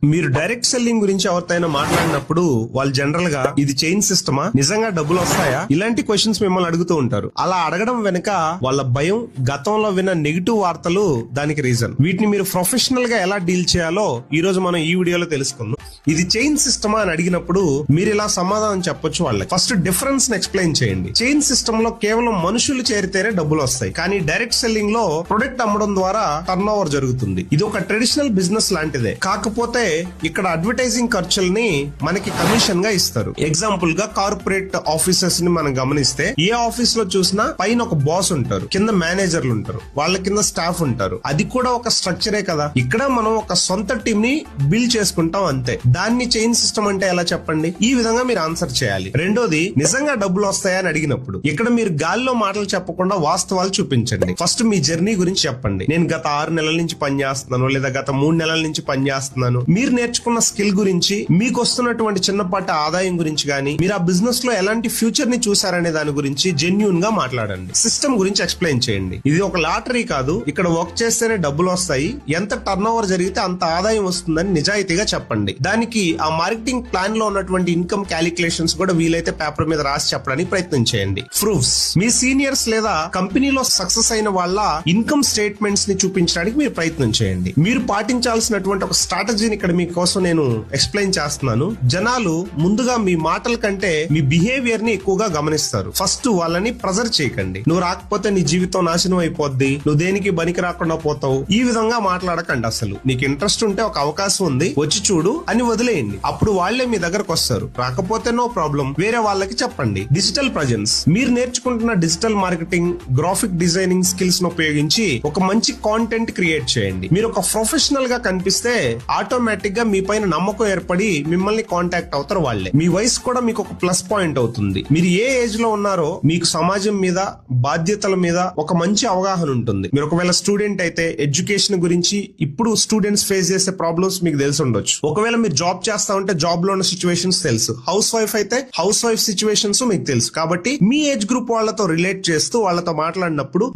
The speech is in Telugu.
మీరు డైరెక్ట్ సెల్లింగ్ గురించి ఎవరితోనైనా మాట్లాడినప్పుడు వాళ్ళు జనరల్ గా ఇది చైన్ సిస్టమా, నిజంగా డబ్బులు వస్తాయా, ఇలాంటి క్వశ్చన్స్ మిమ్మల్ని అడుగుతూ ఉంటారు. అలా అడగడం వెనుక వాళ్ళ భయం, గతంలో విన్న నెగిటివ్ వార్తలు దానికి రీజన్. వీటిని మీరు ప్రొఫెషనల్ గా ఎలా డీల్ చేయాలో ఈ రోజు మనం ఈ వీడియోలో తెలుసుకుందాం. ఇది చైన్ సిస్టమా అని అడిగినప్పుడు మీరు ఇలా సమాధానం చెప్పొచ్చు వాళ్ళకి. ఫస్ట్ డిఫరెన్స్ ని ఎక్స్ప్లెయిన్ చేయండి. చైన్ సిస్టమ్ లో కేవలం మనుషులు చేరితేనే డబ్బులు వస్తాయి, కానీ డైరెక్ట్ సెల్లింగ్ లో ప్రొడక్ట్ అమ్మడం ద్వారా టర్న్ ఓవర్ జరుగుతుంది. ఇది ఒక ట్రెడిషనల్ బిజినెస్ లాంటిదే, కాకపోతే ఇక్కడ అడ్వర్టైజింగ్ ఖర్చుల్ని మనకి కమిషన్ గా ఇస్తారు. ఎగ్జాంపుల్ గా కార్పొరేట్ ఆఫీసెస్ ని మనం గమనిస్తే ఏ ఆఫీస్ లో చూసినా పైన ఒక బాస్ ఉంటారు, కింద మేనేజర్లు ఉంటారు, వాళ్ళ కింద స్టాఫ్ ఉంటారు. అది కూడా ఒక స్ట్రక్చరే కదా. ఇక్కడ మనం ఒక సొంత టీమ్ ని బిల్డ్ చేసుకుంటాం అంతే. దాన్ని చైన్ సిస్టమ్ అంటే ఎలా చెప్పండి? ఈ విధంగా మీరు ఆన్సర్ చేయాలి. రెండోది, నిజంగా డబ్బులు వస్తాయా అని అడిగినప్పుడు ఇక్కడ మీరు గాల్లో మాటలు చెప్పకుండా వాస్తవాలు చూపించండి. ఫస్ట్ మీ జర్నీ గురించి చెప్పండి. నేను గత 6 నెలల నుంచి పనిచేస్తున్నాను, లేదా గత 3 నెలల నుంచి పనిచేస్తున్నాను. మీరు నేర్చుకున్న స్కిల్ గురించి, మీకు వస్తున్నటువంటి చిన్నపాటి ఆదాయం గురించి గానీ, మీరు ఆ బిజినెస్ లో ఎలాంటి ఫ్యూచర్ ని చూసారనే దాని గురించి జెన్యూన్ గా మాట్లాడండి. సిస్టమ్ గురించి ఎక్స్ప్లెయిన్ చేయండి. ఇది ఒక లాటరీ కాదు, ఇక్కడ వర్క్ చేస్తేనే డబ్బులు వస్తాయి, ఎంత టర్న్ ఓవర్ జరిగితే అంత ఆదాయం వస్తుందని నిజాయితీగా చెప్పండి. దానికి ఆ మార్కెటింగ్ ప్లాన్ లో ఉన్నటువంటి ఇన్కమ్ క్యాలిక్యులేషన్స్ కూడా వీలైతే పేపర్ మీద రాసి చెప్పడానికి ప్రయత్నం చేయండి. ప్రూఫ్స్, మీ సీనియర్స్ లేదా కంపెనీలో సక్సెస్ అయిన వాళ్ళ ఇన్కమ్ స్టేట్మెంట్స్ ని చూపించడానికి మీరు ప్రయత్నం చేయండి. మీరు పాటించాల్సినటువంటి ఒక స్ట్రాటజీని ఇక్కడ మీకోసం నేను ఎక్స్ప్లెయిన్ చేస్తున్నాను. జనాలు ముందుగా మీ మాటల కంటే మీ బిహేవియర్ ని ఎక్కువగా గమనిస్తారు. ఫస్ట్ వాళ్ళని ప్రెజర్ చేయకండి. నువ్వు రాకపోతే నీ జీవితం నాశనం అయిపోద్ది, నువ్వు దేనికి బనికి రాకుండా పోతావు, ఈ విధంగా మాట్లాడకండి. అసలు నీకు ఇంట్రెస్ట్ ఉంటే ఒక అవకాశం ఉంది, వచ్చి చూడు అని వదిలేయండి. అప్పుడు వాళ్లే మీ దగ్గరకు వస్తారు. రాకపోతే నో ప్రాబ్లం, వేరే వాళ్ళకి చెప్పండి. డిజిటల్ ప్రజెన్స్, మీరు నేర్చుకుంటున్న digital marketing, graphic designing skills ను ఉపయోగించి ఒక మంచి కాంటెంట్ క్రియేట్ చేయండి. మీరు ఒక ప్రొఫెషనల్ గా కనిపిస్తే ఆటోమేటిక్ గా మీ పైన నమ్మకం ఏర్పడి మిమ్మల్ని కాంటాక్ట్ అవుతారు వాళ్ళే. మీ వయసు కూడా మీకు ఒక ప్లస్ పాయింట్ అవుతుంది. మీరు ఏ ఏజ్ లో ఉన్నారో మీకు సమాజం మీద, బాధ్యతల మీద ఒక మంచి అవగాహన ఉంటుంది. మీరు ఒకవేళ స్టూడెంట్ అయితే ఎడ్యుకేషన్ గురించి, ఇప్పుడు స్టూడెంట్స్ ఫేస్ చేసే ప్రాబ్లమ్స్ మీకు తెలిసి ఉండొచ్చు. ఒకవేళ మీరు జాబ్ చేస్తా ఉంటే జాబ్ లో ఉన్న సిచ్యువేషన్స్ తెలుసు. హౌస్ వైఫ్ అయితే హౌస్ వైఫ్ సిచ్యువేషన్స్ మీకు తెలుసు. కాబట్టి మీ ఏజ్ గ్రూప్ వాళ్ళతో రిలేట్ చేస్తూ వాళ్ళతో మాట్లాడినప్పుడు